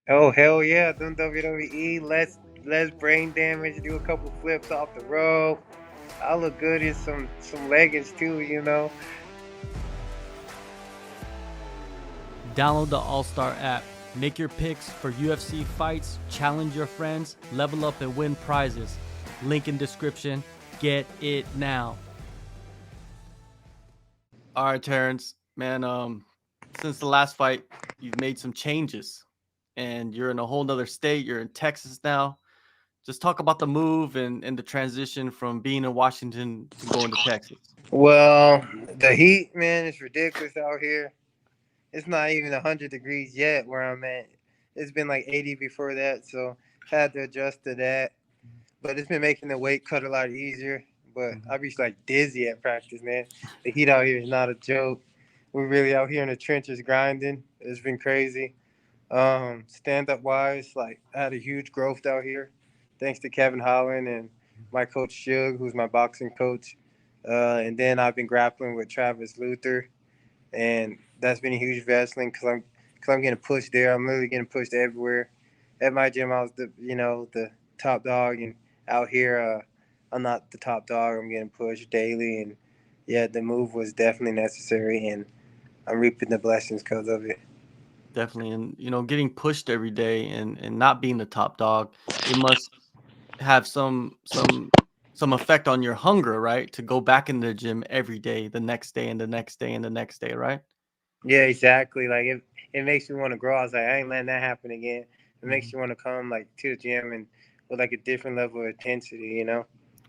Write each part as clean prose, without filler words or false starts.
Oh hell yeah, them WWE. Let's brain damage. Do a couple flips off the rope. I look good in some leggings too. Download the AllStar app. Make your picks for UFC fights, challenge your friends, level up and win prizes. Link in description. Get it now. All right, Terrance, man. Since the last fight, you've made some changes, and you're in a whole nother state. You're in Texas now. Just talk about the move and the transition from being in Washington to going to Texas. Well, the heat, man, is ridiculous out here. It's not even 100 degrees yet where I'm at. It's been like 80 before that, so had to adjust to that. But it's been making the weight cut a lot easier. But Mhm. I be like dizzy at practice, man. The heat out here is not a joke. We're really out here in the trenches grinding. It's been crazy. Stand up wise, like I had a huge growth out here, thanks to Kevin Hyon and my coach Shug, who's my boxing coach. And then I've been grappling with Travis Luther, and that's been a huge investment because I'm getting pushed there. I'm literally getting pushed everywhere. At my gym, I was the top dog, and out here, I'm not the top dog. I'm getting pushed daily, and yeah, the move was definitely necessary, and I'm reaping the blessings because of it. Definitely, and getting pushed every day and not being the top dog, it must have some effect on your hunger, right? To go back in the gym every day, the next day, and the next day, and the next day, right? Yeah, exactly. Like it makes you want to grow. I was like, I ain't letting that happen again. It makes Mhm. you want to come like to the gym and with like a different level of intensity.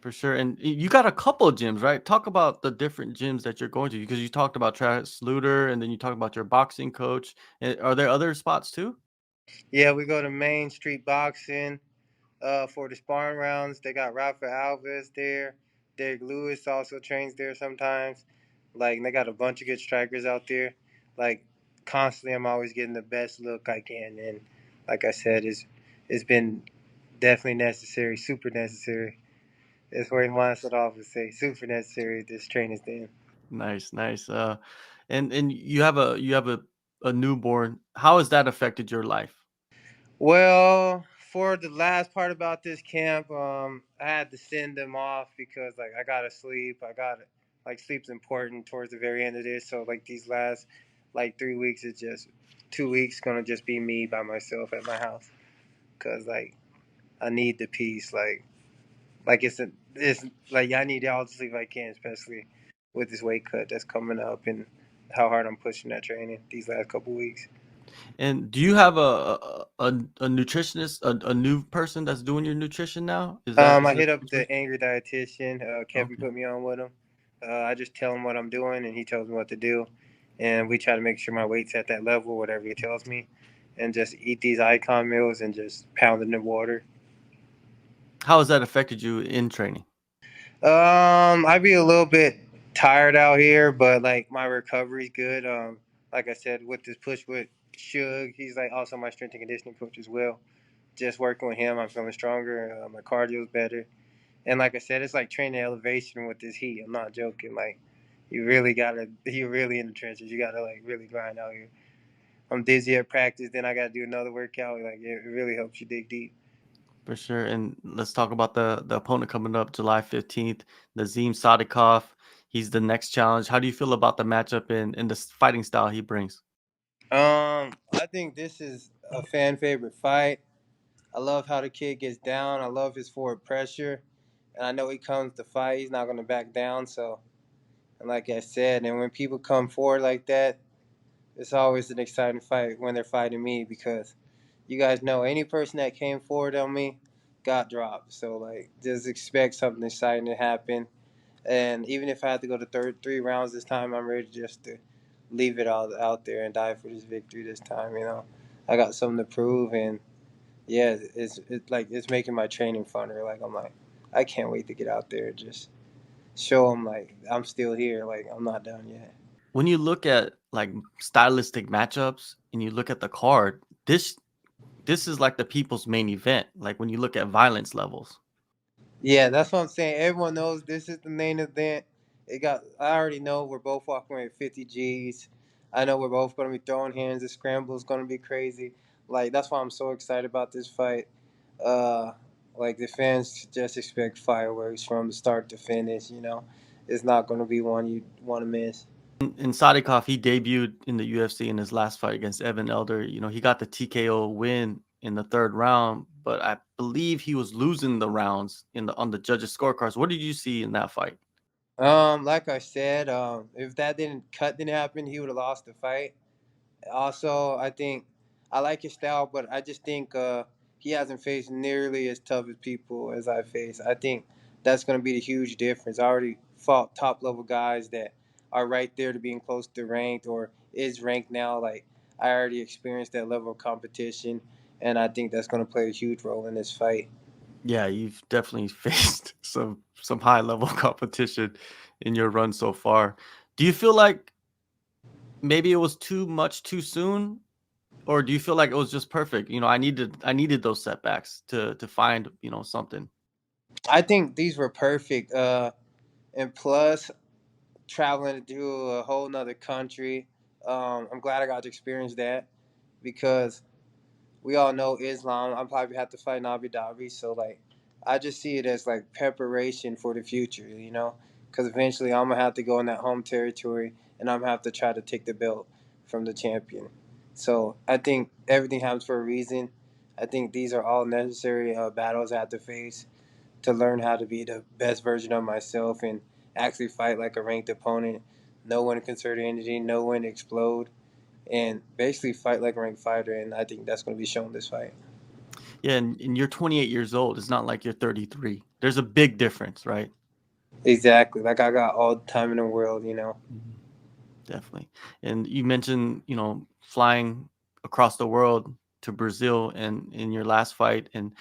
For sure. And you got a couple of gyms, right? Talk about the different gyms that you're going to because you talked about Travis Sluter and then you talked about your boxing coach. Are there other spots too? Yeah, we go to Main Street Boxing for the sparring rounds. They got Rafa Alves there. Derek Lewis also trains there sometimes. Like they got a bunch of good strikers out there. Like constantly, I'm always getting the best look I can. And like I said, it's been definitely necessary, super necessary. That's where he wants it off and say super necessary this training stand. Nice, nice. And you have a newborn. How has that affected your life? Well, for the last part about this camp, I had to send them off because like I gotta sleep. I gotta like sleep's important towards the very end of this. So like these last like 3 weeks, it's just 2 weeks gonna just be me by myself at my house because like I need the peace. Like it's like I need all the sleep I can, especially with this weight cut that's coming up and how hard I'm pushing that training these last couple weeks. And do you have a nutritionist, a new person that's doing your nutrition now? Is I that hit the up the situation? angry dietitian. Kevin Okay. put me on with him. I just tell him what I'm doing, and he tells me what to do. And we try to make sure my weight's at that level, whatever he tells me, and just eat these icon meals and just pound it in water. How has that affected you in training? I'd be a little bit tired out here, but like my recovery's good. Like I said, with this push with Shug, he's like also my strength and conditioning coach as well. Just working with him, I'm feeling stronger. My cardio's better. And like I said, it's like training elevation with this heat. I'm not joking. Like you're really in the trenches. You gotta like really grind out here. I'm dizzy at practice, then I gotta do another workout. Like it really helps you dig deep. For sure. And let's talk about the opponent coming up July 15th, Nazim Sadykhov. He's the next challenge. How do you feel about the matchup and the fighting style he brings? I think this is a fan favorite fight. I love how the kid gets down. I love his forward pressure, and I know he comes to fight. He's not gonna back down. So, and like I said, and when people come forward like that, it's always an exciting fight when they're fighting me because you guys know any person that came forward on me got dropped. So like just expect something exciting to happen. And even if I have to go to three rounds this time, I'm ready just to leave it all out there and die for this victory this time. I got something to prove, and yeah, it's like it's making my training funner. Like I'm like, I can't wait to get out there and just show them like I'm still here. Like I'm not done yet. When you look at like stylistic matchups and you look at the card, this is like the people's main event. Like when you look at violence levels. Yeah, that's what I'm saying. Everyone knows this is the main event. I already know we're both walking away with 50 G's. I know we're both going to be throwing hands. The scramble is going to be crazy. Like that's why I'm so excited about this fight. Uh, like the fans just expect fireworks from the start to finish. It's not going to be one you want to miss. And Sadykhov, he debuted in the UFC in his last fight against Evan Elder. He got the TKO win in the third round, but I believe he was losing the rounds on the judges' scorecards. What did you see in that fight? Like I said, if that didn't happen, he would have lost the fight. Also, I think I like his style, but I just think he hasn't faced nearly as tough as people as I face. I think that's going to be the huge difference. I already fought top level guys that are right there to being close to ranked or is ranked now. Like I already experienced that level of competition, and I think that's going to play a huge role in this fight. Yeah, you've definitely faced some high level competition in your run so far. Do you feel like maybe it was too much too soon, or do you feel like it was just perfect? I needed those setbacks to find something. I think these were perfect. And plus, traveling to a whole nother country. I'm glad I got to experience that because we all know Islam. I'm probably have to fight in Abu Dhabi, so like I just see it as like preparation for the future, because eventually I'm gonna have to go in that home territory and I'm gonna have to try to take the belt from the champion. So I think everything happens for a reason. I think these are all necessary battles I have to face to learn how to be the best version of myself and actually fight like a ranked opponent. Know when to conserve energy, know when to explode, and basically fight like a ranked fighter. And I think that's going to be shown this fight. Yeah, and you're 28 years old. It's not like you're 33. There's a big difference, right? Exactly. Like I got all the time in the world. Mhm. Definitely. And you mentioned, flying across the world to Brazil and in your last fight, and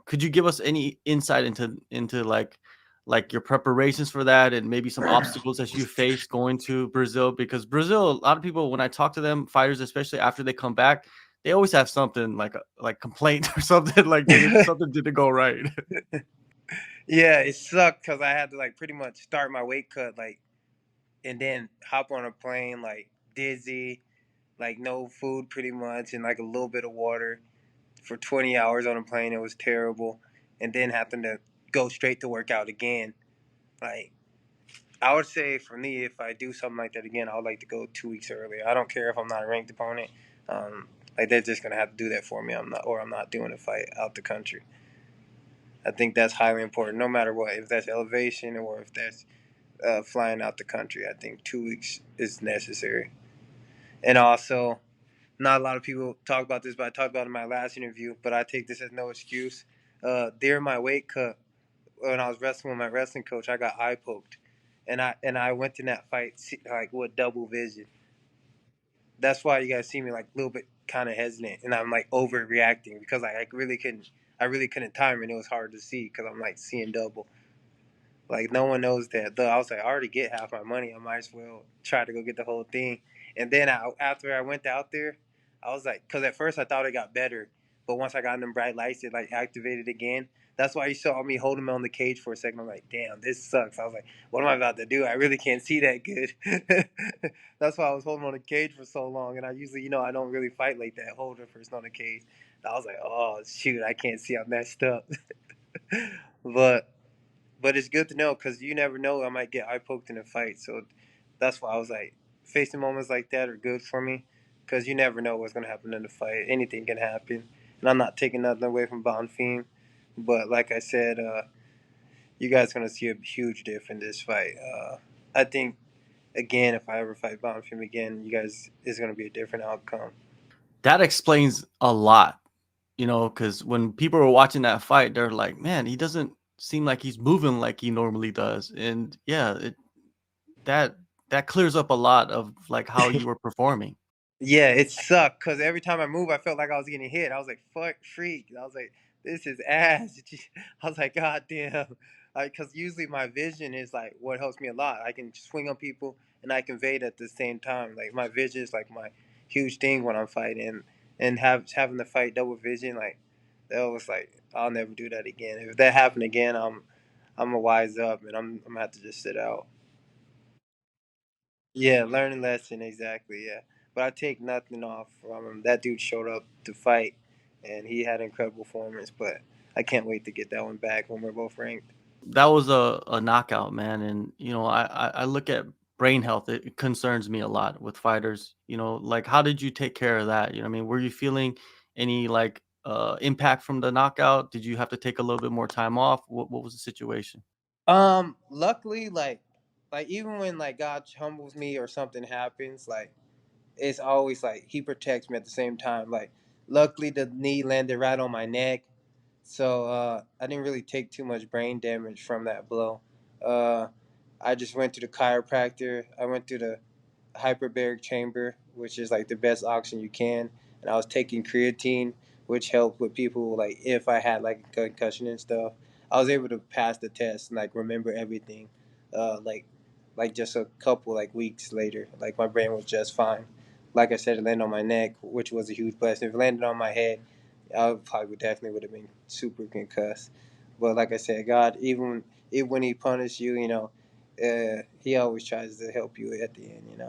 could you give us any insight into like your preparations for that and maybe some obstacles that you faced going to Brazil? Because Brazil, a lot of people when I talk to them, fighters especially after they come back, they always have something like complaint or something like something didn't go right. Yeah, it sucked because I had to like pretty much start my weight cut like, and then hop on a plane like dizzy, like no food pretty much, and like a little bit of water for 20 hours on a plane. It was terrible, and then having to go straight to work out again. Like I would say for me, if I do something like that again, I would like to go 2 weeks earlier. I don't care if I'm not a ranked opponent. Like they're just gonna have to do that for me. I'm not doing a fight out the country. I think that's highly important, no matter what. If that's elevation or if that's flying out the country, I think 2 weeks is necessary. And also, not a lot of people talk about this, but I talked about it in my last interview. But I take this as no excuse. During my weight cut, when I was wrestling with my wrestling coach, I got eye poked, and I went in that fight like with double vision. That's why you guys see me like a little bit kind of hesitant, and I'm like overreacting because I really couldn't time it. And it was hard to see because I'm like seeing double. Like no one knows that. Though I was like, I already get half my money. I might as well try to go get the whole thing. And then after I went out there, I was like, because at first I thought it got better, but once I got in them bright lights, it like activated again. That's why you saw me holding him on the cage for a second. I'm like, damn, this sucks. I was like, what am I about to do? I really can't see that good. That's why I was holding on the cage for so long. And I usually, I don't really fight like that, hold a person on the cage. I was like, oh shoot, I can't see. I'm messed up. but but it's good to know because you never know. I might get eye poked in a fight. So that's why I was like, facing moments like that are good for me because you never know what's going to happen in the fight. Anything can happen. And I'm not taking nothing away from Bonfim. But like I said, you guys are going to see a huge difference in this fight. I think, again, if I ever fight Bonfim again, you guys, is going to be a different outcome. That explains a lot, because when people were watching that fight, they're like, "Man, he doesn't seem like he's moving like he normally does." And yeah, that that clears up a lot of like how you were performing. Yeah, it sucked because every time I moved, I felt like I was getting hit. I was like, "Fuck, freak!" I was like, "This is ass." I was like, "God damn!" Because usually my vision is like what helps me a lot. I can swing on people and I can evade at the same time. Like my vision is like my huge thing when I'm fighting, and having to fight double vision like that was like I'll never do that again. If that happened again, I'm gonna wise up and I'm gonna have to just sit out. Yeah, learning lesson exactly. Yeah. but I take nothing off from him. That dude showed up to fight, and he had an incredible performance. But I can't wait to get that one back when we're both ranked. That was a knockout, man. And I look at brain health. It concerns me a lot with fighters. Like, how did you take care of that? I mean, were you feeling any like impact from the knockout? Did you have to take a little bit more time off? What was the situation? Luckily, like even when like God humbles me or something happens, like it's always like he protects me at the same time. Like, luckily the knee landed right on my neck, so I didn't really take too much brain damage from that blow. Uh, I just went to the chiropractor. I went to the hyperbaric chamber, which is like the best oxygen you can. And I was taking creatine, which helped with people like if I had like a concussion and stuff. I was able to pass the test and like remember everything. Like just a couple like weeks later, like my brain was just fine. Like I said, it landed on my neck, which was a huge blessing. If it landed on my head, I probably definitely would have been super concussed. But like I said, God, even when He punishes you, He always tries to help you at the end.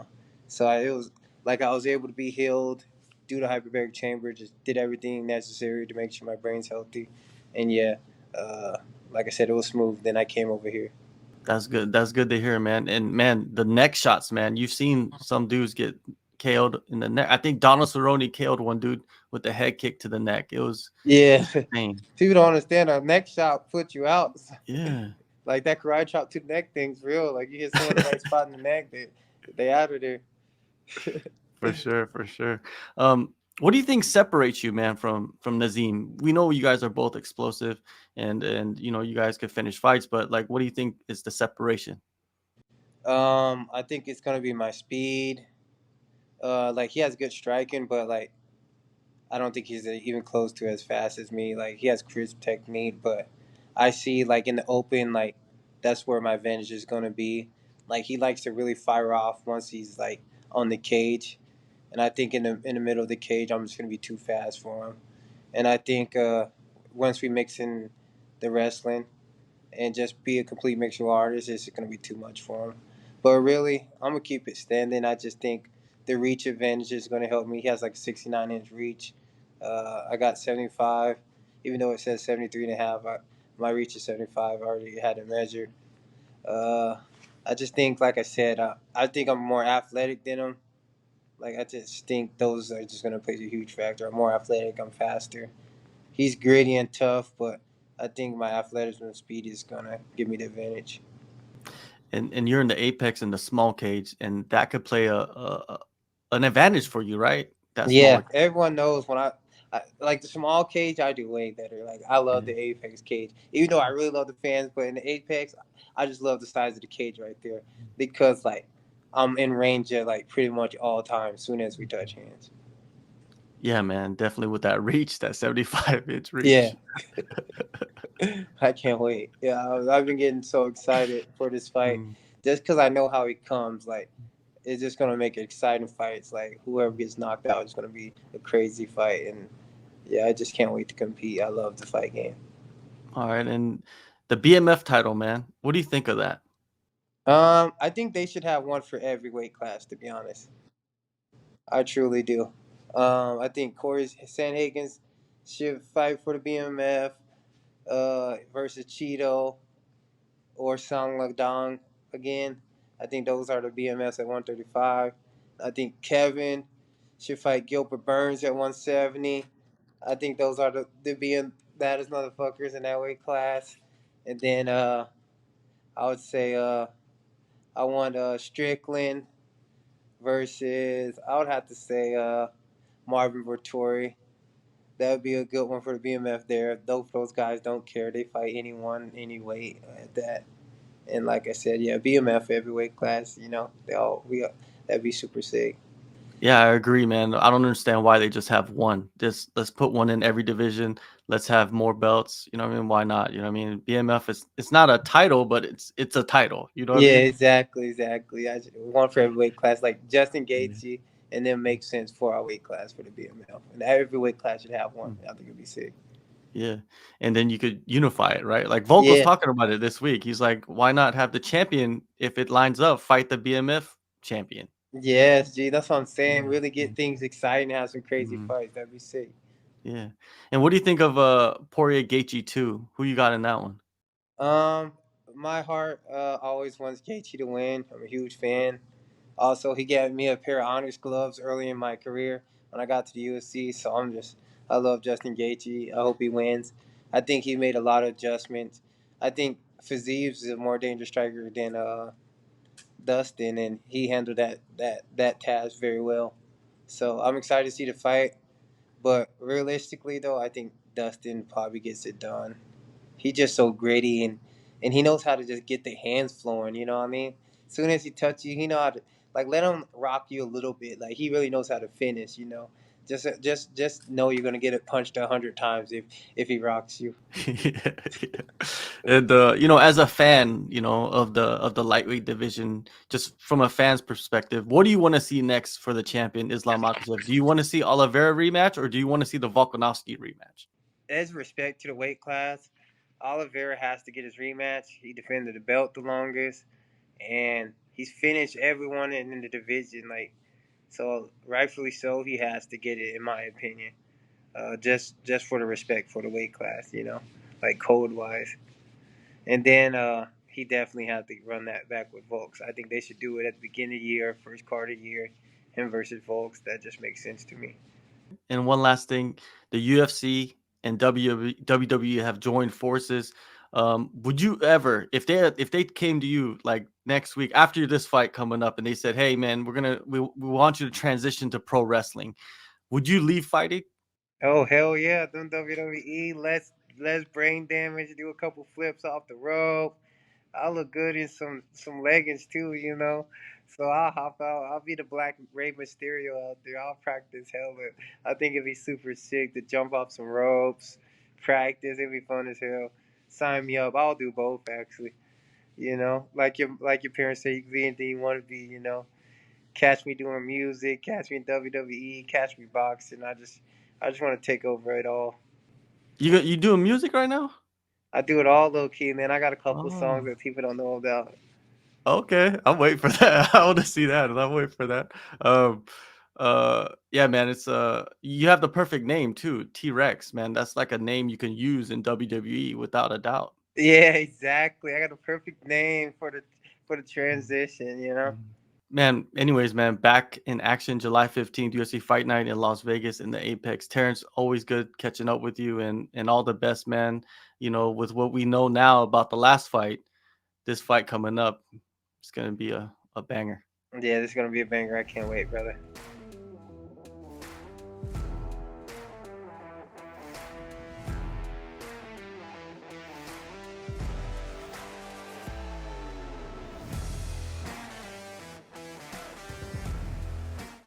So it was like I was able to be healed, do the hyperbaric chamber, just did everything necessary to make sure my brain's healthy, and yeah, uh, like I said, it was smooth. Then I came over here. That's good. That's good to hear, man. And man, the neck shots, man. You've seen some dudes get KO'd in the neck. I think Donald Cerrone KO'd one dude with the head kick to the neck. It was Yeah, insane. people don't understand a neck shot puts you out. Yeah. Like that karate chop to the neck thing's real. Like you hit someone in the right spot in the neck, they out of there. For sure, for sure. What do you think separates you, man, from Nazim? We know you guys are both explosive, and you guys could finish fights, but like, what do you think is the separation? I think it's gonna be my speed. Like he has good striking, but like I don't think he's even close to as fast as me. Like he has crisp technique, but I see like in the open, like that's where my advantage is gonna be. Like he likes to really fire off once he's like on the cage, and I think in the middle of the cage, I'm just gonna be too fast for him. And I think once we mix in the wrestling and just be a complete mixture artist, it's going to be too much for him. But really, I'm going to keep it standing. I just think the reach advantage is going to help me. He has like a 69-inch reach. I got 75, even though it says 73 and a half. My reach is 75. I already had it measured. Uh, I just think, like I said, I think I'm more athletic than him. Like I just think those are just gonna play a huge factor. I'm more athletic. I'm faster. He's gritty and tough, but I think my athleticism and speed is gonna give me the advantage. And you're in the apex in the small cage, and that could play an advantage for you, right? That Yeah, smaller. everyone knows when I like the small cage. I do way better. Like I love Yeah. the apex cage, even though I really love the fans. But in the apex, I just love the size of the cage right there because like I'm in range at like pretty much all times. Soon as we touch hands. Yeah, man, definitely with that reach, that 75-inch Yeah, reach. I can't wait. Yeah, I've been getting so excited for this fight Mm. just because I know how he comes. Like it's just gonna make it exciting fights. Like whoever gets knocked out is gonna be a crazy fight, and yeah, I just can't wait to compete. I love the fight game. All right, and the BMF title, man. What do you think of that? I think they should have one for every weight class. To be honest, I truly do. I think Corey Sandhagen should fight for the BMF versus Cheeto or Sang Ladong again. I think those are the BMFs at 135. I think Kevin should fight Gilbert Burns at 170. I think those are the being baddest motherfuckers in that weight class. And then I would say I want Strickland versus I would have to say Marvin Vittori. That would be a good one for the BMF there. Those guys don't care. They fight anyone, any weight at that. And like I said, yeah, BMF heavyweight class. They all we that'd be super sick. Yeah, I agree, man. I don't understand why they just have one. Just let's put one in every division. Let's have more belts. You know what I mean? Why not? You know what I mean? BMF is it's not a title, but it's a title. You know what I Yeah, mean? exactly. One for every weight class, like Justin Yeah. Gaethje, and then make sense for our weight class for the BMF. And every weight class should have one. Mm. I think it'd be sick. Yeah. And then you could unify it, right? Like Vogel's Yeah, talking about it this week. He's like, why not have the champion, if it lines up, fight the BMF champion? Yes, G. That's what I'm saying. Yeah. Really get things exciting. Have some crazy Mhm. fights. That'd be sick. Yeah. And what do you think of Poirier Gaethje too? Who you got in that one? Um, my heart always wants Gaethje to win. I'm a huge fan. Also, he gave me a pair of honors gloves early in my career when I got to the UFC. So I love Justin Gaethje. I hope he wins. I think he made a lot of adjustments. I think Fiziev is a more dangerous striker than Dustin, and he handled that task very well. So I'm excited to see the fight. But realistically, though, I think Dustin probably gets it done. He's just so gritty, and he knows how to just get the hands flowing. You know what I mean? As soon as he touches you, he know how to like let him rock you a little bit. Like he really knows how to finish. You know, just know you're gonna get it punched 100 times if he rocks you. Yeah, yeah. And as a fan, of the lightweight division, just from a fan's perspective, what do you want to see next for the champion Islam Makhachev? Do you want to see Oliveira rematch, or do you want to see the Volkanovski rematch? As respect to the weight class, Oliveira has to get his rematch. He defended the belt the longest, and he's finished everyone in the division. Like so, rightfully so, he has to get it, in my opinion. Just for the respect for the weight class, like code wise. And then he definitely had to run that back with Volks. I think they should do it at the beginning of the year, first quarter of the year, him versus Volks. That just makes sense to me. And one last thing, the UFC and WWE have joined forces. Would you ever, if they came to you like next week after this fight coming up, and they said, "Hey, man, we want you to transition to pro wrestling," would you leave fighting? Oh hell yeah, them WWE. Let's brain damage. Do a couple flips off the rope. I look good in some leggings too. So I'll hop out. I'll be the Black Rey Mysterio out there. I'll practice hella. I think it'd be super sick to jump off some ropes, practice. It'd be fun as hell. Sign me up. I'll do both actually. Like your parents say, you can be anything you want to be. Catch me doing music, catch me in WWE, catch me boxing. I just want to take over it all. You doing music right now? I do it all low key, man. I got a couple songs Oh, that people don't know about. okay. I'm waiting for that. I want to see that. I'm waiting for that. Um, yeah, man. It's you have the perfect name too, T-Rex, man. That's like a name you can use in WWE without a doubt. Yeah, exactly. I got the perfect name for the transition. Mhm. Man, anyways, man, back in action July 15th, UFC Fight Night in Las Vegas in the Apex. Terrence, always good catching up with you and all the best, man. With what we know now about the last fight, this fight coming up, it's gonna be a banger. Yeah, this is gonna be a banger. I can't wait, brother.